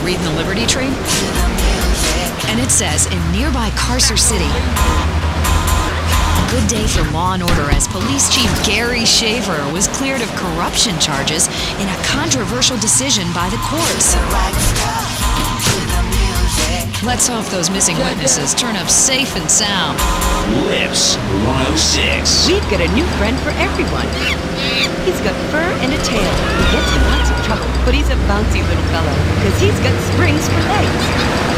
reading the Liberty Tree? And it says, in nearby Carcer City, a good day for law and order as Police Chief Gary Shaver was cleared of corruption charges in a controversial decision by the courts. Let's hope those missing witnesses turn up safe and sound. Lips 106. We've got a new friend for everyone. He's got fur and a tail. He gets in lots of trouble, but he's a bouncy little fellow, because he's got springs for legs.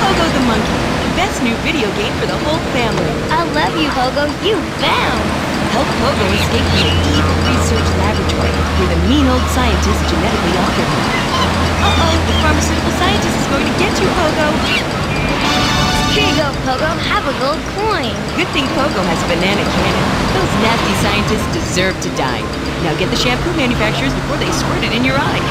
Pogo the monkey, the best new video game for the whole family. I love you, Pogo. You found. Help Pogo escape from the evil research laboratory, where the mean old scientist genetically altered him. Uh-oh, the pharmaceutical scientist is going to get you, Pogo. Here you go, Pogo. Have a gold coin. Good thing Pogo has a banana cannon. Those nasty scientists deserve to die. Now get the shampoo manufacturers before they squirt it in your eye.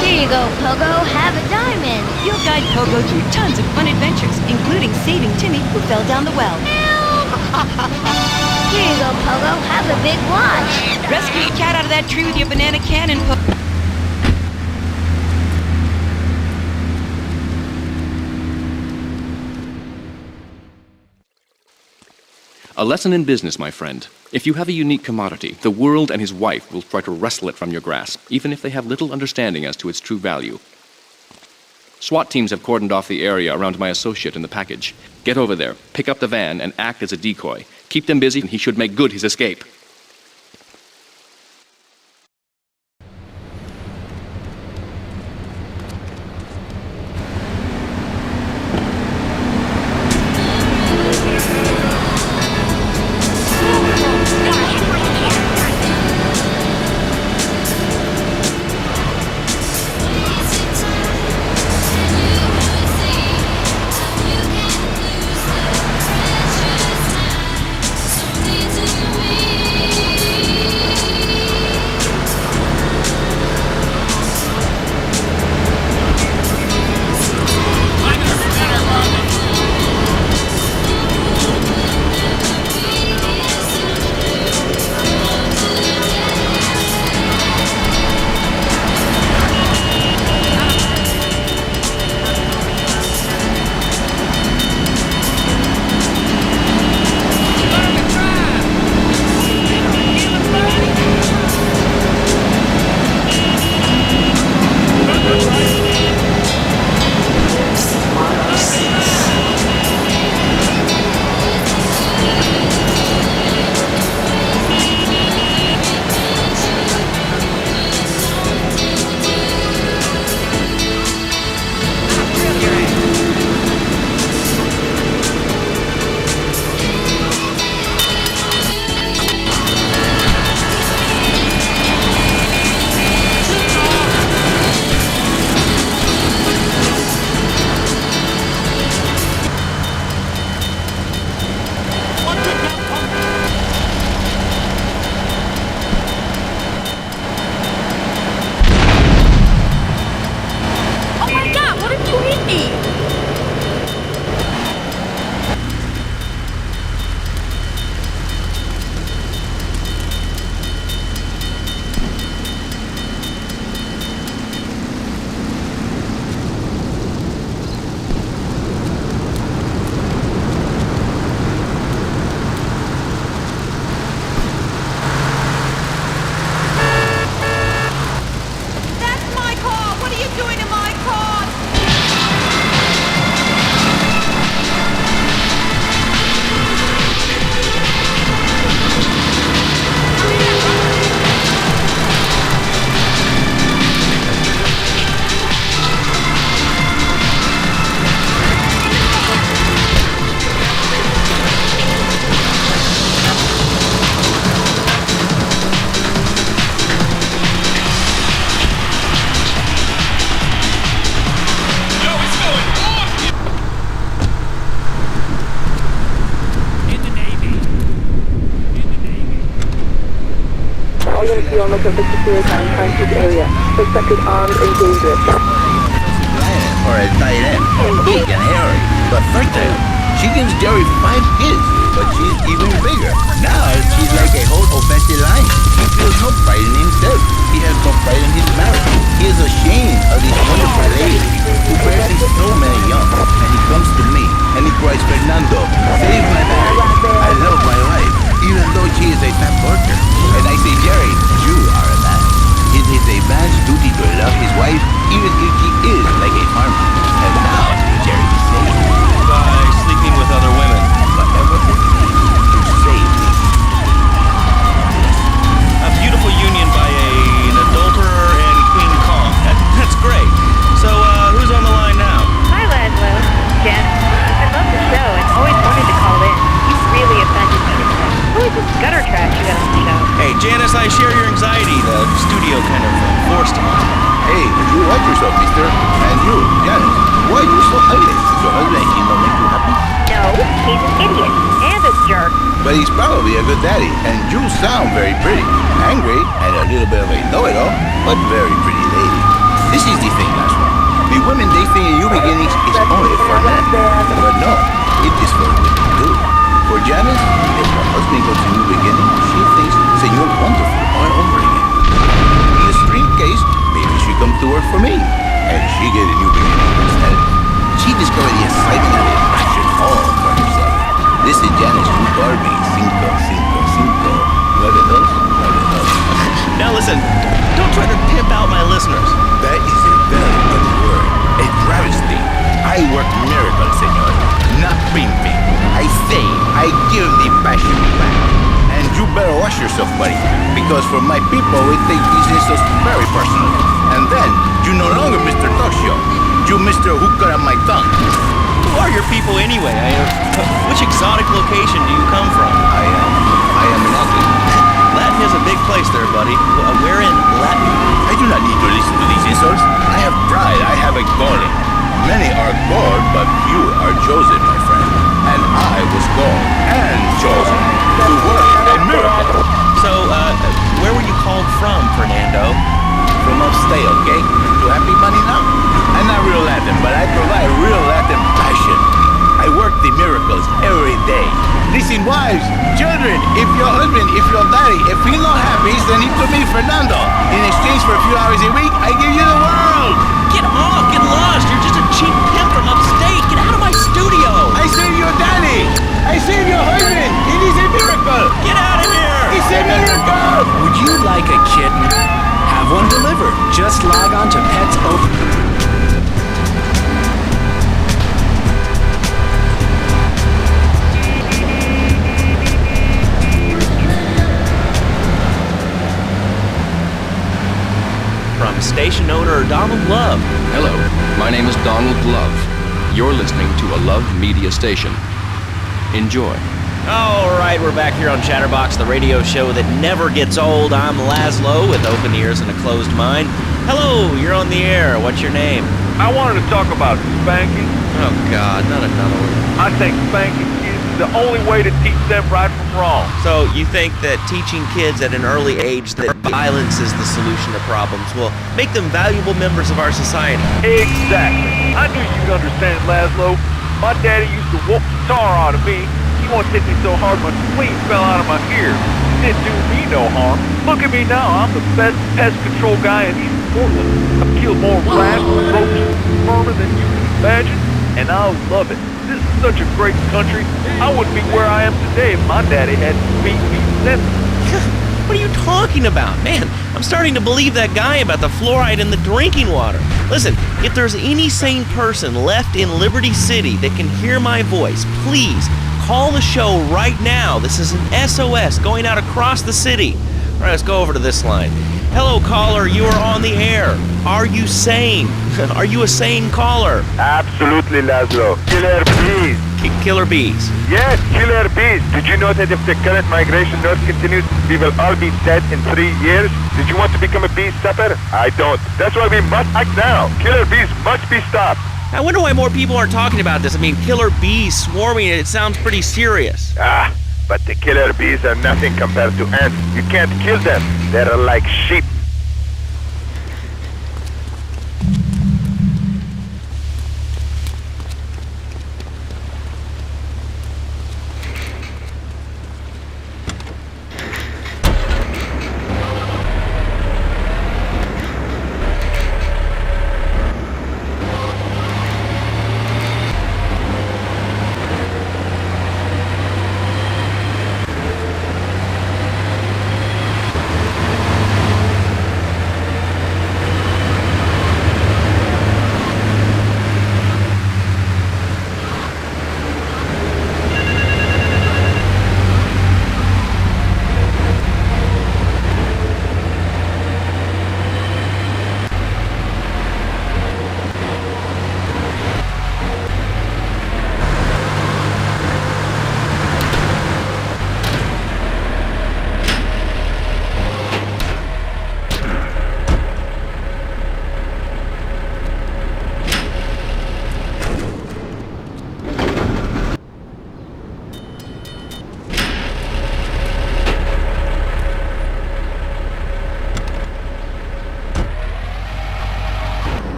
Here you go, Pogo. Have a diamond. You'll guide Pogo through tons of fun adventures, including saving Timmy, who fell down the well. Here you go, Pogo. Have a big watch. Rescue the cat out of that tree with your banana cannon, Pogo. A lesson in business, my friend. If you have a unique commodity, the world and his wife will try to wrestle it from your grasp, even if they have little understanding as to its true value. SWAT teams have cordoned off the area around my associate in the package. Get over there, pick up the van, and act as a decoy. Keep them busy, and he should make good his escape. on look of the security and area. Suspected armed and dangerous. Or a tight end. He can hurry. But first, she gives Jerry 5 hits. but she's even bigger. Now she's like a whole offensive line. He feels no pride in himself. He has no pride in his marriage. He is ashamed of these wonderful ladies who bear these so many young. And he comes to me and he cries, Fernando, save my marriage. I love my wife, even though she is a fat worker. And I say, Jerry, you are a man. It is a man's duty to love his wife, even if she is like a farmer. And now, Jerry is saved. By sleeping with other women. Whatever it takes to save me. A beautiful union by an adulterer and Queen Kong. That's great. So, who's on the line now? Hi, Laszlo. Jen. I love the show and always wanted to call in. You really offended me today. Who is this gutter trash you got on the show? Hey, Janice, I share your anxiety. The studio kind of forced it. Hey, you watch yourself, mister. And you, Janice, why are you so ugly? Your husband, he don't make you happy? No, he's an idiot and a jerk. But he's probably a good daddy, and you sound very pretty. Angry, and a little bit of a know-it-all, but very pretty lady. This is the thing, Laszlo. The women they think in New Beginnings is only for men. But no, it is for women too. For Janice, if her husband goes to New Beginning, she thinks Senor Wonderful all over again. In the extreme case, maybe she come to work for me, and she get a New Beginning instead. She discovered the excitement and the passion all for herself. This is Janice who called me 555. Now listen, don't try to pimp out my listeners. That is a very good word. A travesty. I work miracles, senor. Not pimping. I say, I give the passion back. And you better watch yourself, buddy. Because for my people, we take these insults very personally. And then, you no longer Mr. Talk Show. You Mr. Who Cut Out My Tongue. Who are your people anyway? Which exotic location do you come from? I am an athlete. Latin is a big place there, buddy. Where in Latin? I do not need to listen to these insults. I have pride. I have a calling. Many are called, but few are chosen, my friend. And I was called and chosen to work a miracle. So, where were you called from, Fernando? From upstate, okay? To happy money now? I'm not real Latin, but I provide real Latin passion. I work the miracles every day. Listen, wives, children, if your husband, if your daddy, if he's not happy, send him to me, Fernando. In exchange for a few hours a week, I give you the world. Get off, get lost. You're just a cheap pimp from upstate. Get out of my studio. I save your daddy. I save your husband. It is a miracle. Get out of here. It's a miracle. Would you like a kitten? Have one delivered. Just log on to Pets Open. From station owner Donald Love. Hello, my name is Donald Love. You're listening to a Love Media station. Enjoy. All right, we're back here on Chatterbox, the radio show that never gets old. I'm Laszlo with open ears and a closed mind. Hello, you're on the air. What's your name? I wanted to talk about spanking. Oh, God, not another one. I think spanking is the only way to teach them right from wrong. So you think that teaching kids at an early age that violence is the solution to problems will make them valuable members of our society? Exactly. I knew you'd understand, Laszlo. My daddy used to whoop the tar out of me. He once hit me so hard my spleen fell out of my ear. It didn't do me no harm. Look at me now. I'm the best pest control guy in East Portland. I've killed more rats, roaches, vermin than you can imagine, and I love it. This is such a great country. I wouldn't be where I am today if my daddy hadn't beat me senseless. What are you talking about? Man, I'm starting to believe that guy about the fluoride in the drinking water. Listen, if there's any sane person left in Liberty City that can hear my voice, please call the show right now. This is an SOS going out across the city. All right, let's go over to this line. Hello, caller. You are on the air. Are you sane? Are you a sane caller? Absolutely, Laszlo. Killer bees. Killer bees. Yes, killer bees. Did you know that if the current migration north continues, we will all be dead in 3 years? Did you want to become a bee stopper? I don't. That's why we must act now. Killer bees must be stopped. I wonder why more people aren't talking about this. I mean, killer bees swarming, it sounds pretty serious. But the killer bees are nothing compared to ants. You can't kill them. They're like sheep.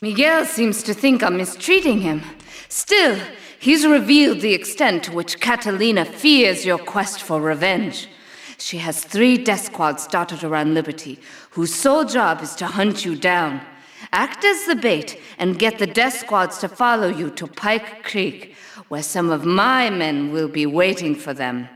Miguel seems to think I'm mistreating him. Still, he's revealed the extent to which Catalina fears your quest for revenge. She has 3 death squads dotted around Liberty, whose sole job is to hunt you down. Act as the bait and get the death squads to follow you to Pike Creek, where some of my men will be waiting for them.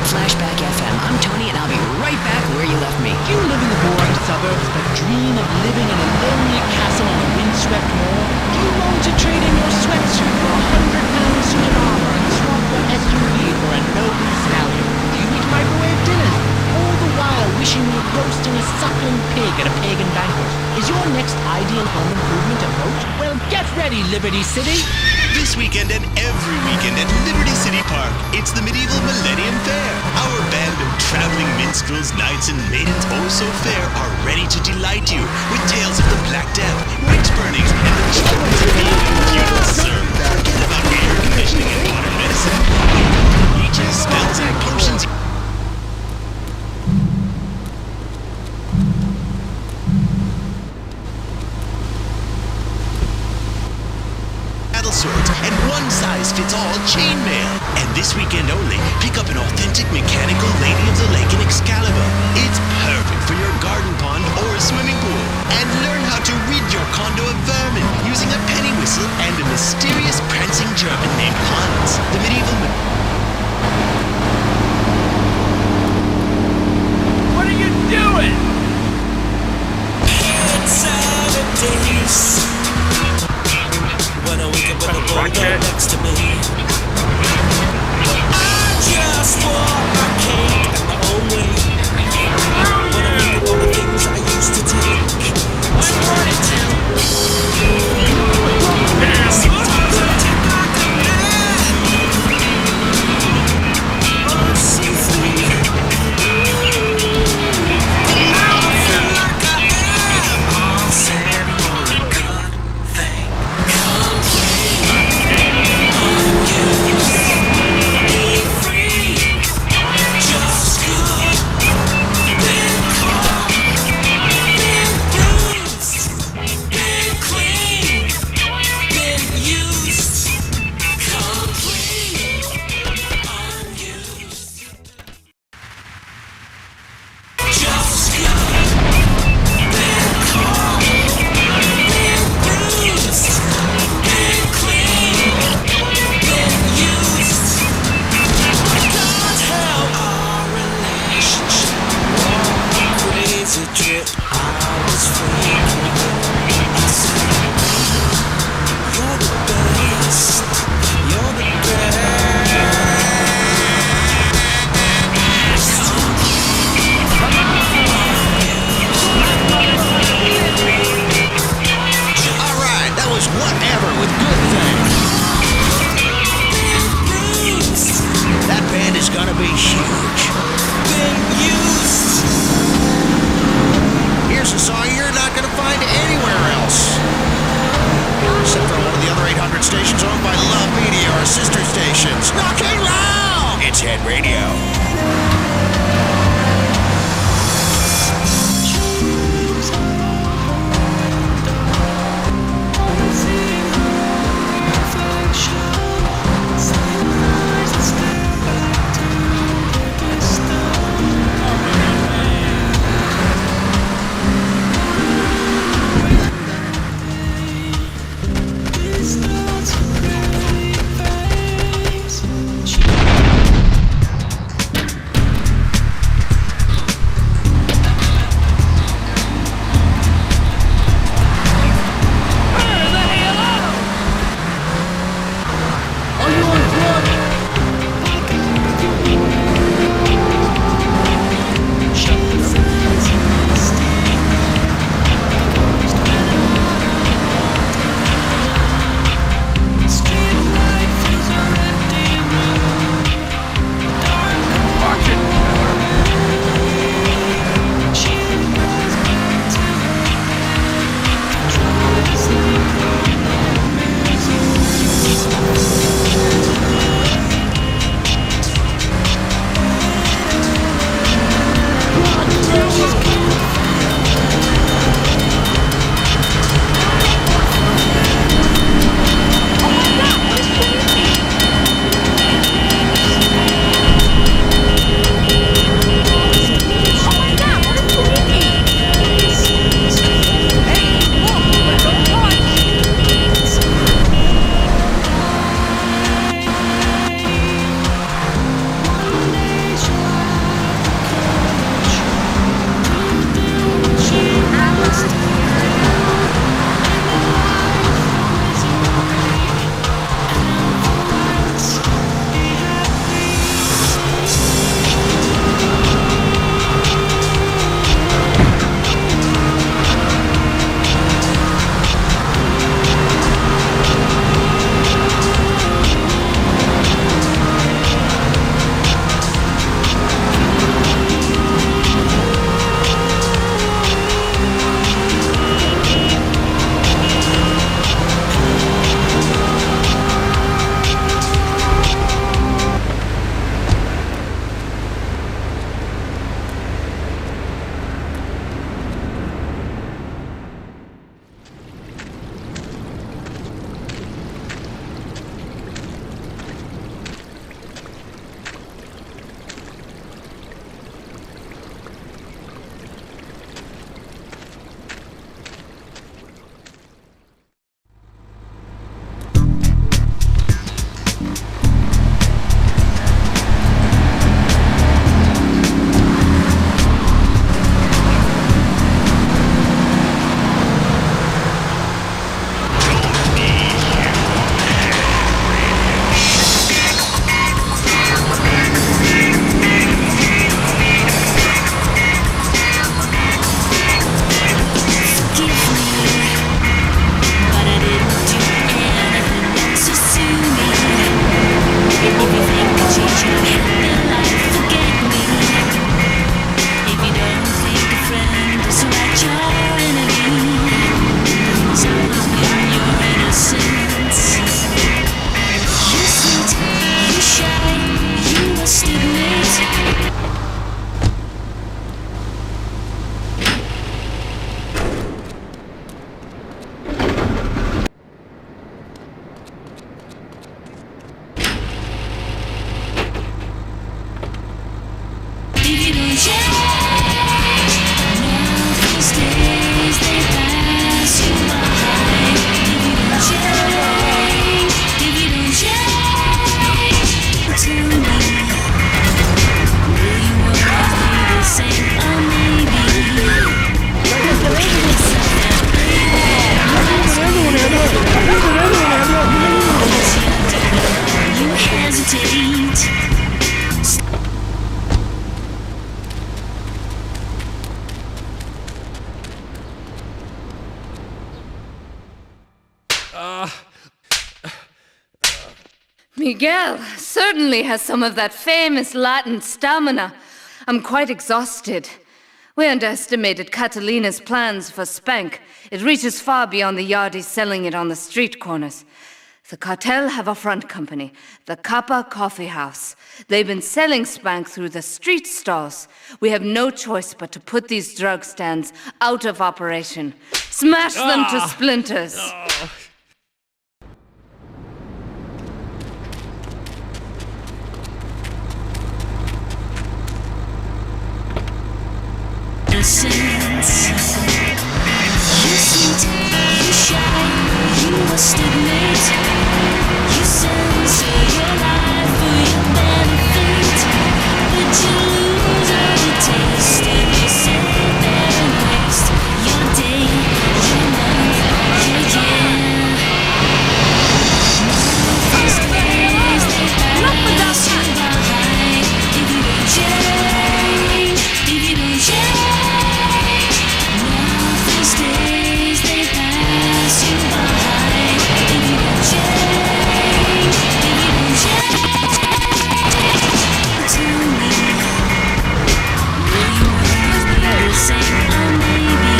Flashback FM. I'm Tony, and I'll be right back where you left me. Do you live in the boring suburbs but dream of living in a lonely castle on a windswept moor? Do you long to trade in your sweatsuit for a 100-pound suit of armor and swap your SUV for a noble stallion? Do you eat microwave dinners, all the while wishing you were roasting a suckling pig at a pagan banquet? Is your next ideal home improvement a boat? Well, get ready, Liberti-City! This weekend and every weekend at Liberti-City Park, it's the Medieval Millennium Fair. Our band of traveling minstrels, knights, and maidens oh so fair are ready to delight you with tales of the Black Death, witch burnings, and the troubles of being in feudal serve. Forget about air conditioning and modern medicine. Leeches, spells, and potions. Swords and one-size-fits-all chainmail. And this weekend only, pick up an authentic mechanical Lady of the Lake in Excalibur. It's perfect for your garden pond or a swimming pool. And learn how to rid your condo of vermin using a penny whistle and a mysterious prancing German named Hans. The medieval... What are you doing? It's Saturdays. When I wake up with a bulldog next to me, I just want my cake and my own way. When I think of all the things I used to take, I wanted to. Sometimes I take my command. Radio. Miguel certainly has some of that famous Latin stamina. I'm quite exhausted. We underestimated Catalina's plans for Spank. It reaches far beyond the yardies selling it on the street corners. The cartel have a front company, the Kappa Coffee House. They've been selling Spank through the street stalls. We have no choice but to put these drug stands out of operation. Smash them to splinters. You sweet, you shy, you must admit. You censor your life for your benefit, but you lose all the taste, and you sit there and waste your day, your month, your year. These days they pass you by if you don't change, if you don't change. Days they pass you by if you don't change, if you don't change. Tell me, will you always be the same? Or maybe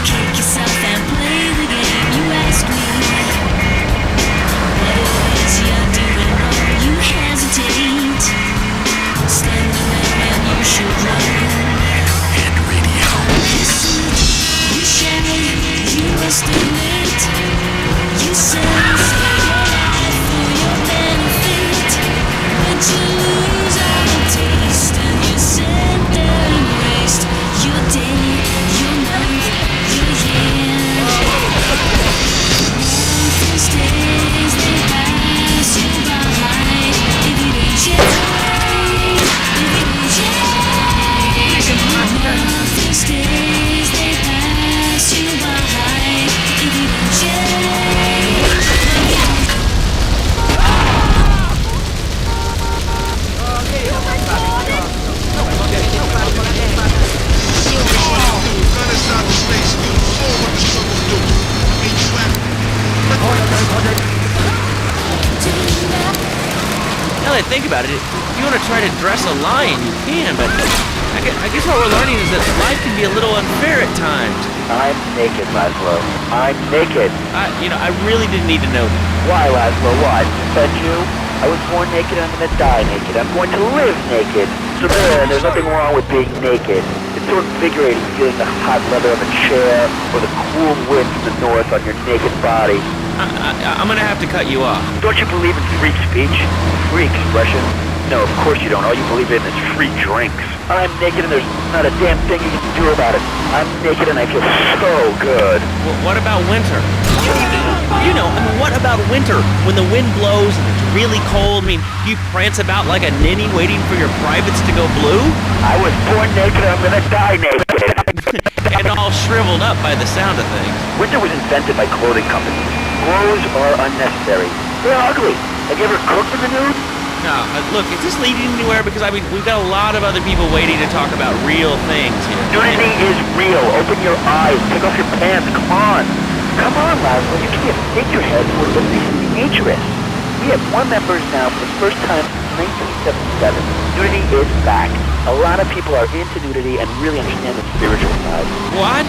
kick yourself and play the game you ask me. What it is you're doing wrong, you hesitate, standing there when you should run. You must admit, you censor your life for your benefit, but you lose all the taste, and you sit there and waste your day, your month, your year. These days they pass you by if you don't change, if you don't change. These days they pass you by. Now that I think about it, if you want to try to dress a lion, you can, but I guess what we're learning is that life can be a little unfair at times. I'm naked, Laszlo. I'm naked. I really didn't need to know that. Why, Laszlo? Why? Offend you? I was born naked and I'm gonna die naked. I'm going to live naked. So there's nothing wrong with being naked. It's so invigorating feeling the hot leather of a chair or the cool wind from the north on your naked body. I'm gonna have to cut you off. Don't you believe in free speech? Free expression? No, of course you don't. All you believe in is free drinks. I'm naked and there's not a damn thing you can do about it. I'm naked and I feel so good. Well, what about winter? What about winter? When the wind blows and it's really cold, you prance about like a ninny waiting for your privates to go blue? I was born naked and I'm gonna die naked. And all shriveled up by the sound of things. Winter was invented by clothing companies. Clothes are unnecessary. They're ugly. Have you ever cooked in the nude? No, look, is this leading anywhere? Because, we've got a lot of other people waiting to talk about real things here. Nudity is real. Open your eyes. Take off your pants. Come on. Come on, Laszlo. You can't shake your head. We're living dangerous. We have more members now for the first time since 1977. Nudity is back. A lot of people are into nudity and really understand the spiritual side. What?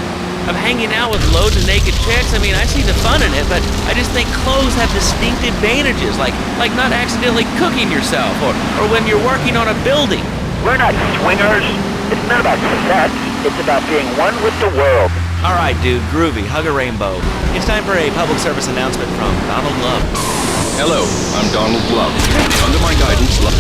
Of hanging out with loads of naked chicks? I see the fun in it, but I just think clothes have distinct advantages, like not accidentally cooking yourself, or when you're working on a building. We're not swingers. It's not about sex. It's about being one with the world. All right, dude, groovy. Hug a rainbow. It's time for a public service announcement from Donald Love. Hello, I'm Donald Love. Under my guidance, Love.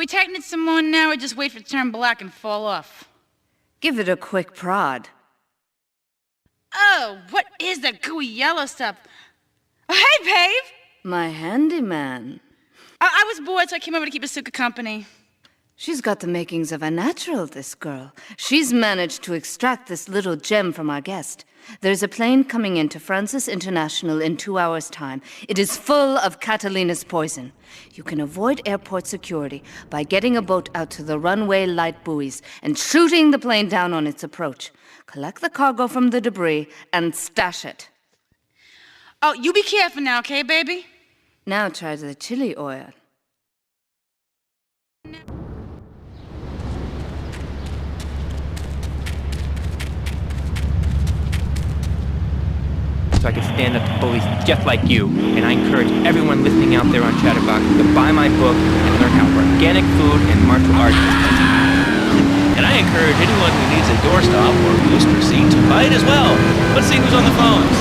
we tighten it some more now or just wait for it to turn black and fall off? Give it a quick prod. Oh, what is that gooey yellow stuff? Oh, hey, babe! My handyman. I was bored, so I came over to keep Asuka company. She's got the makings of a natural, this girl. She's managed to extract this little gem from our guest. There's a plane coming into Francis International in 2 hours' time. It is full of Catalina's poison. You can avoid airport security by getting a boat out to the runway light buoys and shooting the plane down on its approach. Collect the cargo from the debris and stash it. Oh, you be careful now, okay, baby? Now try the chili oil. So I could stand up to bullies just like you. And I encourage everyone listening out there on Chatterbox to buy my book and learn how organic food and martial arts. And I encourage anyone who needs a doorstop or booster seat to buy it as well. Let's see who's on the phones.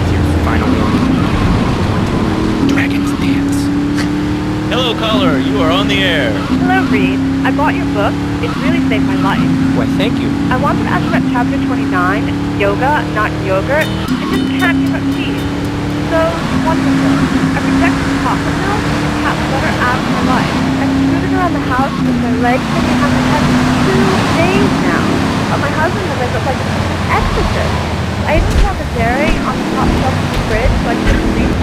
Here's final warning. Dragon's Dance. Hello, caller. You are on the air. Hello, Reed. I bought your book. It's really saved my life. Why, thank you. I wanted to ask about chapter 29, yoga, not yogurt. I just can't give up cheese. So wonderful. I rejected chocolate milk and cat butter out of my life. I've scooted around the house with my legs hanging on my head for 2 days now. But my husband says I look like an exorcist. I even found the dairy on the top shelf of the fridge so I couldn't reach.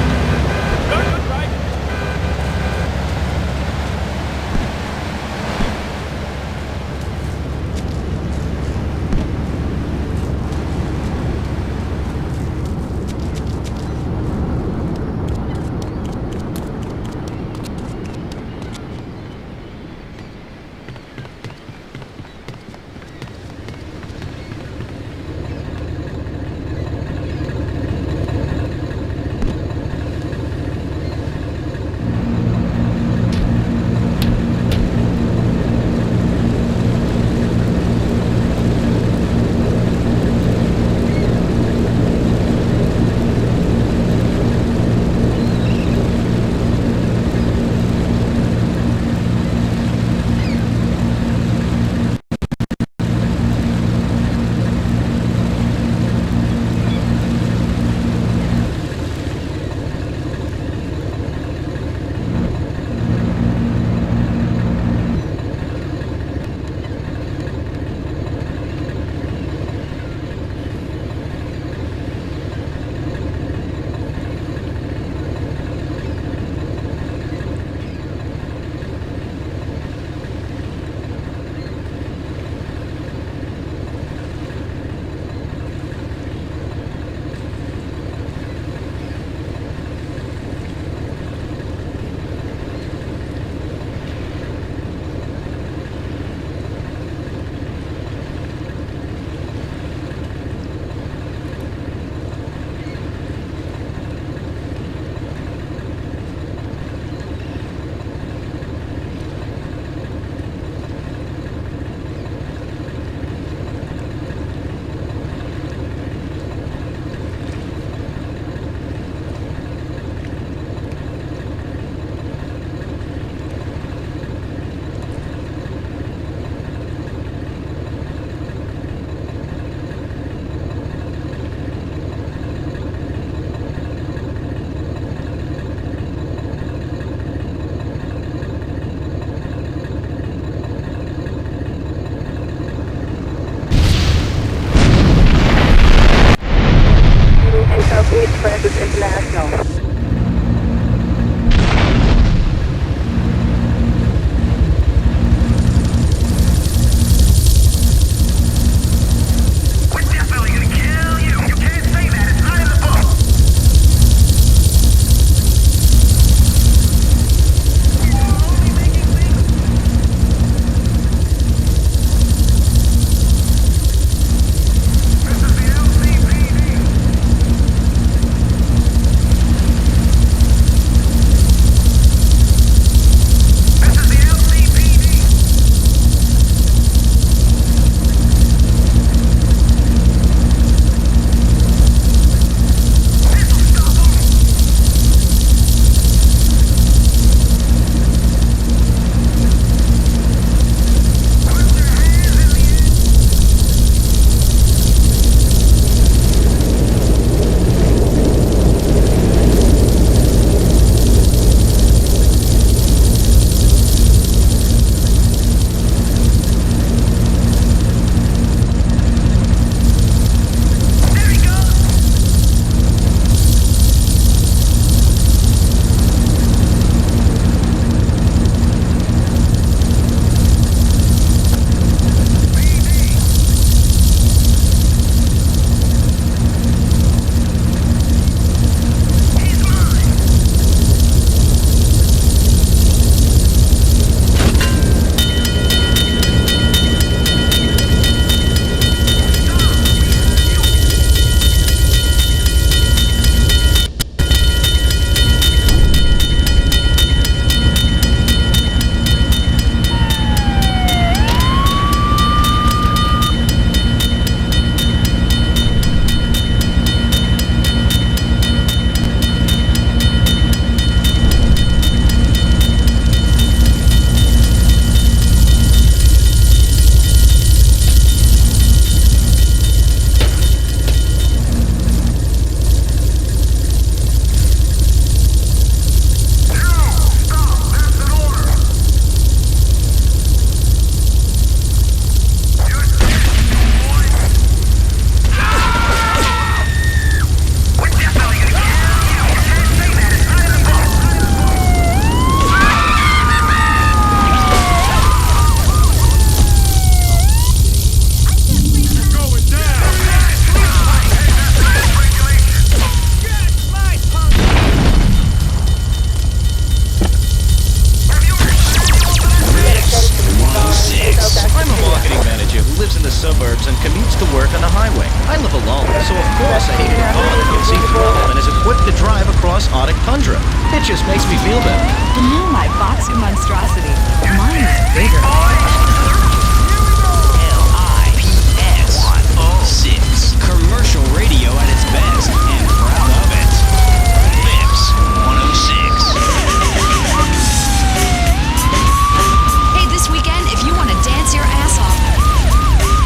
the suburbs and commutes to work on the highway. I live alone, so of course I needed a car that can see throttle and is equipped to drive across Arctic tundra. It just makes me feel better. You know my boxer monstrosity. Mine is bigger. L-I-P-S-6. Commercial radio at its best, and proud of it. Lips 106. Hey, this weekend, if you want to dance your ass off,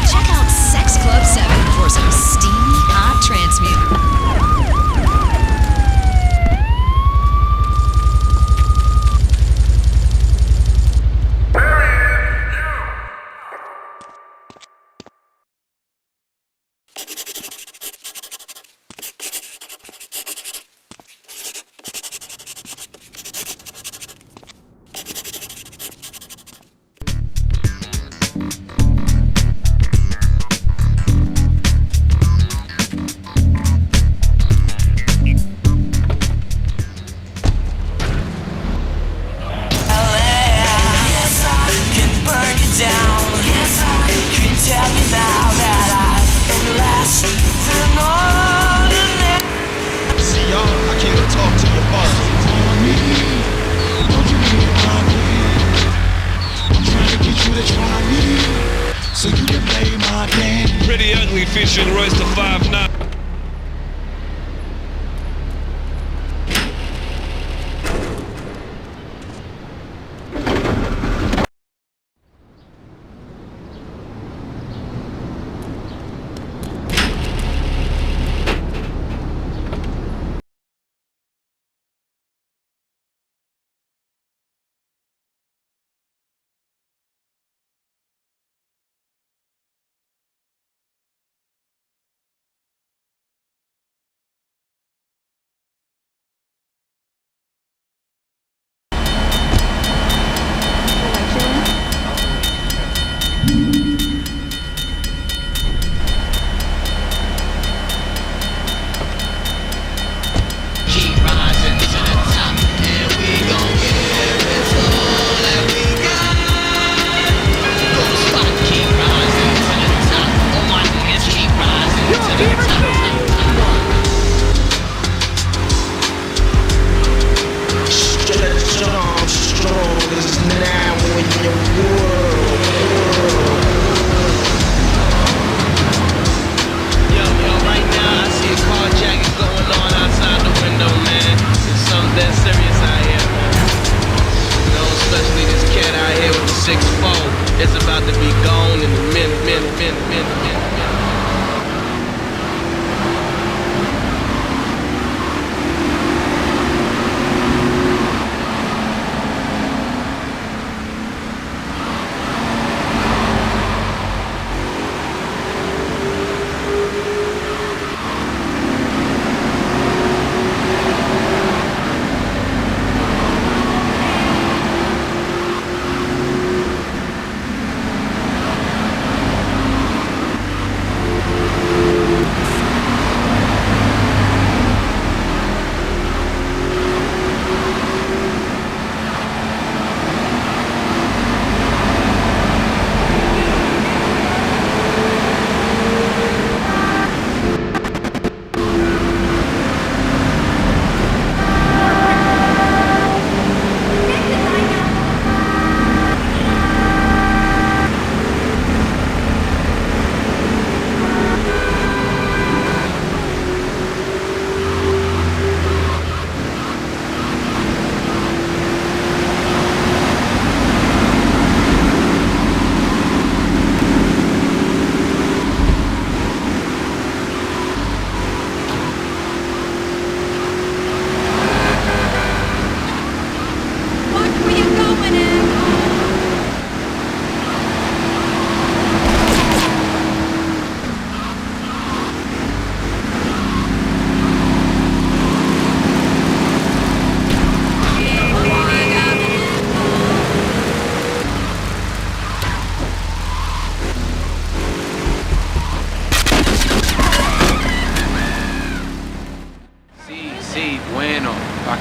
check out Sex Club 7 for some steamy, hot trance music. Pretty ugly featuring Royce the 5'9".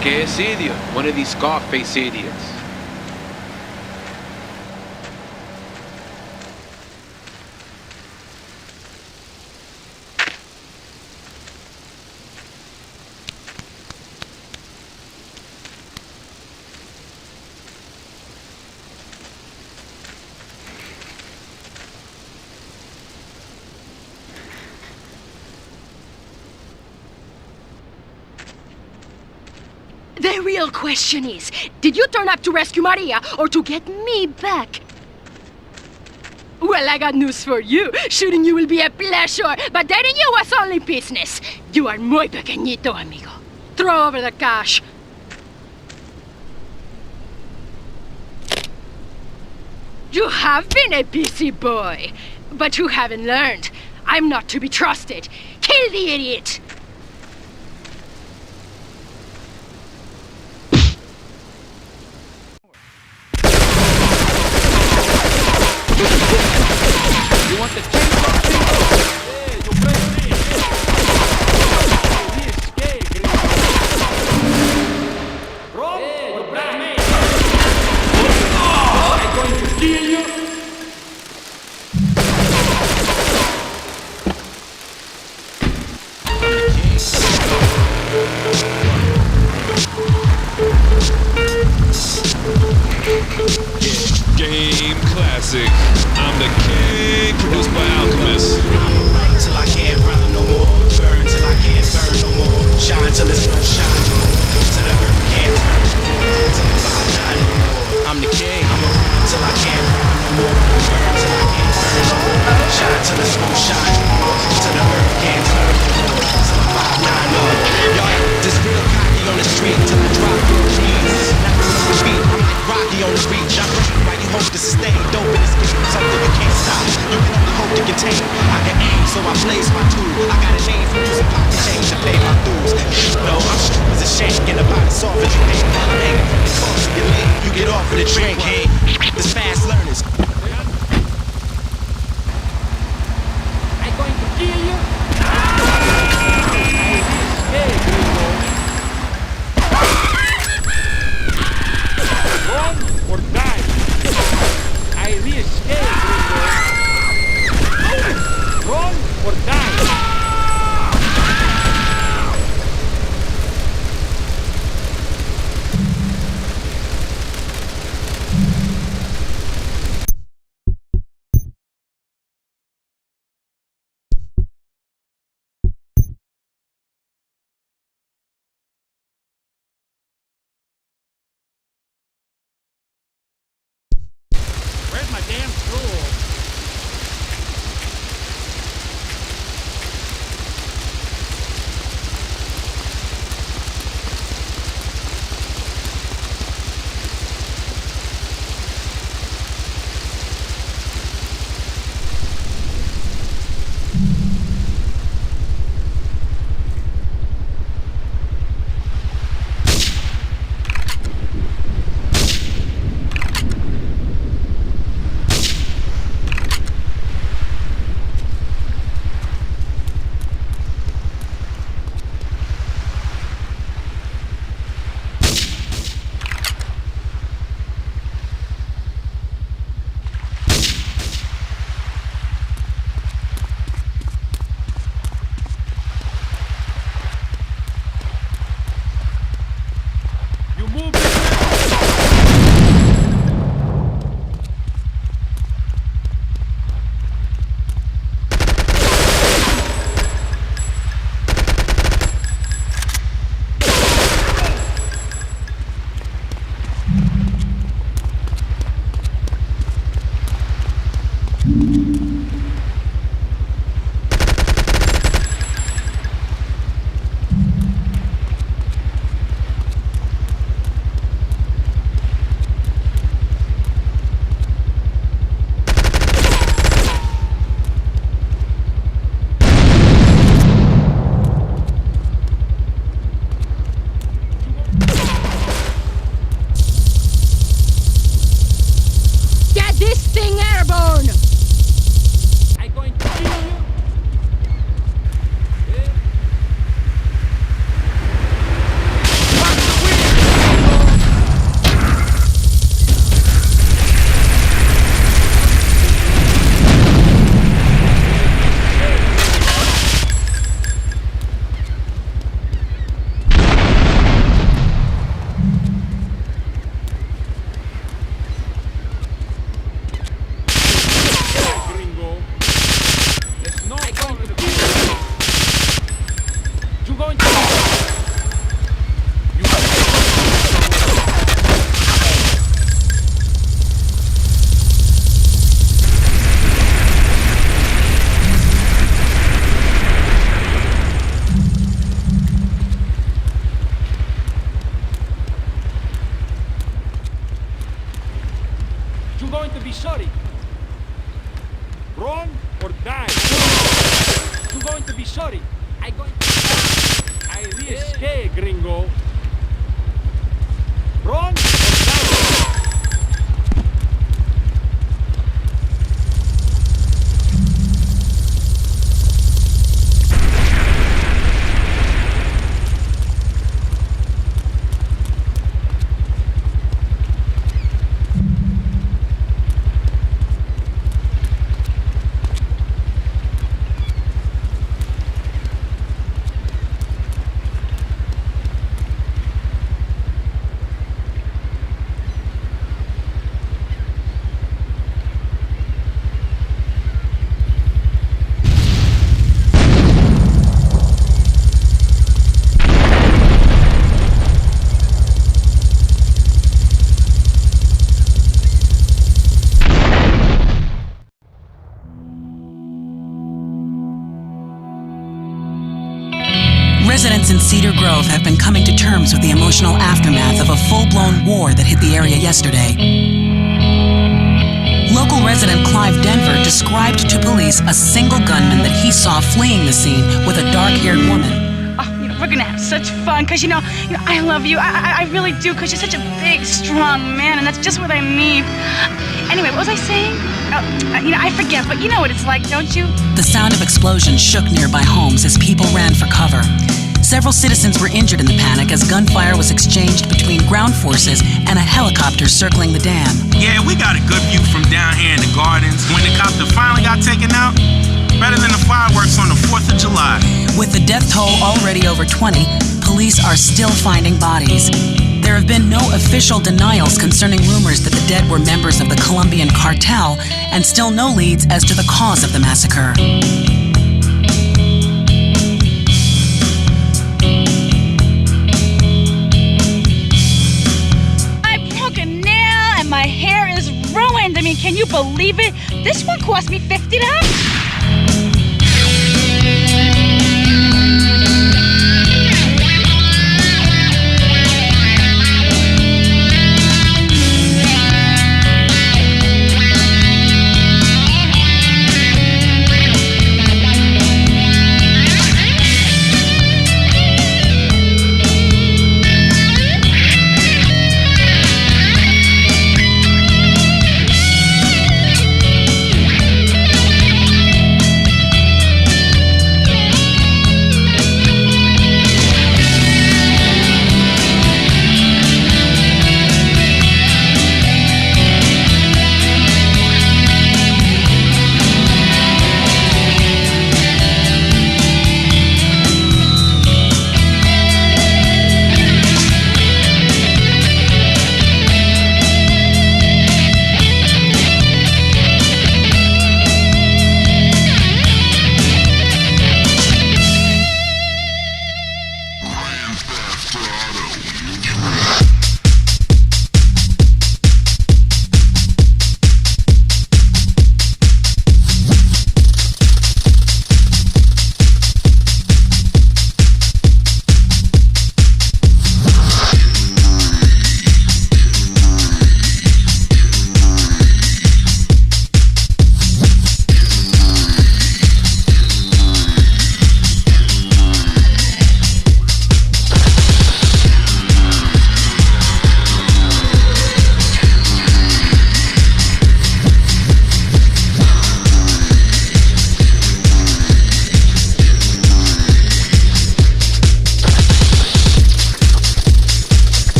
¿Qué es idiot? One of these Scarface idiots. The real question is, did you turn up to rescue Maria or to get me back? Well, I got news for you. Shooting you will be a pleasure, but dating you was only business. You are muy pequeñito, amigo. Throw over the cash. You have been a busy boy, but you haven't learned. I'm not to be trusted. Kill the idiot! You want the chainsaw thing? Hey, you play me. Hey, escape, Rob, you play me. I'm going to steal you. Game classic. I'm the king, produced by Alchemist. Till I can't run no more. Burn till I can't burn no more. Shine till it's no shine. Till the earth can't turn no more. Till it's all shine no more. I'm the king. I'm a run till I can't run no more. Burn till I can't burn no more. Shine till it's no shine no more. Till the earth can't turn no more. Till I'm 5'9" no more. Y'all just real cocky on the street till I drop your knees. Beat, I'm like Rocky on the beat. Jumping while you hope to sustain. Dope in this game, something you can't stop. You can only hope to contain. I can aim, so I blaze my tool. I got a name for using pocket change to pay my dues. No, I'm strong as a shank and about as soft as you think. I'm hanging from the cost of your lane. You get off with a drink, hey. This fast learners. I'm going to kill you. Hey, gringo. Run or die. I re-escape, gringo. Run or die. or die. You're going to be sorry. I risque, gringo. Wrong or down? Residents in Cedar Grove have been coming to terms with the emotional aftermath of a full-blown war that hit the area yesterday. Local resident Clive Denver described to police a single gunman that he saw fleeing the scene with a dark-haired woman. We're gonna have such fun, cause you know, I love you. I really do, cause you're such a big, strong man, and that's just what I need. Anyway, what was I saying? I forget, but you know what it's like, don't you? The sound of explosions shook nearby homes as people ran for cover. Several citizens were injured in the panic as gunfire was exchanged between ground forces and a helicopter circling the dam. Yeah, we got a good view from down here in the gardens. When the copter finally got taken out, better than the fireworks on the 4th of July. With the death toll already over 20, police are still finding bodies. There have been no official denials concerning rumors that the dead were members of the Colombian cartel, and still no leads as to the cause of the massacre. My hair is ruined. I mean, can you believe it? This one cost me $50.